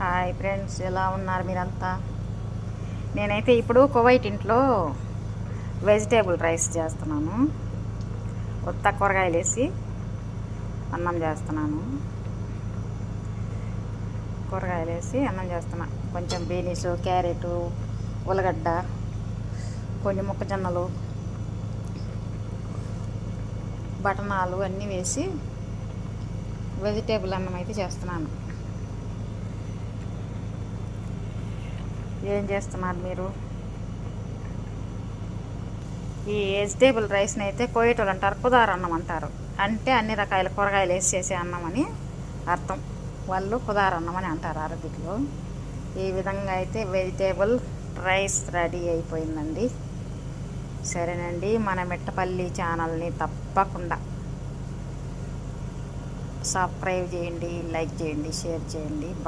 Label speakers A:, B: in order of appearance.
A: Hi friends, ఎలా ఉన్నారు మీరంతా? నేనైతే ఇప్పుడు కువైట్ ఇంట్లో వెజిటేబుల్ రైస్ చేస్తున్నాను. ఉత్త కూరగాయలు వేసి అన్నం చేస్తున్నాను. కూరగాయలు వేసి అన్నం చేస్తున్నా. కొంచెం బీనీస్, క్యారెట్, ఉల్లగడ్డ, కొన్ని మొక్కజొన్నలు, బటనాలు అన్నీ వేసి వెజిటేబుల్ అన్నం అయితే చేస్తున్నాను. ఏం చేస్తున్నారు మీరు? ఈ వెజిటేబుల్ రైస్ని అయితే కోయేటోళ్ళు అంటారు, కుదార్ అన్నం అంటారు. అంటే అన్ని రకాల కూరగాయలు వేసి చేసే అన్నం అని అర్థం. వాళ్ళు కుదార్ అన్నం అని అంటారు అరబిక్లో. ఈ విధంగా అయితే వెజిటేబుల్ రైస్ రెడీ అయిపోయిందండి. సరేనండి, మన మిట్టపల్లి ఛానల్ని తప్పకుండా సబ్స్క్రైబ్ చేయండి, లైక్ చేయండి, షేర్ చేయండి.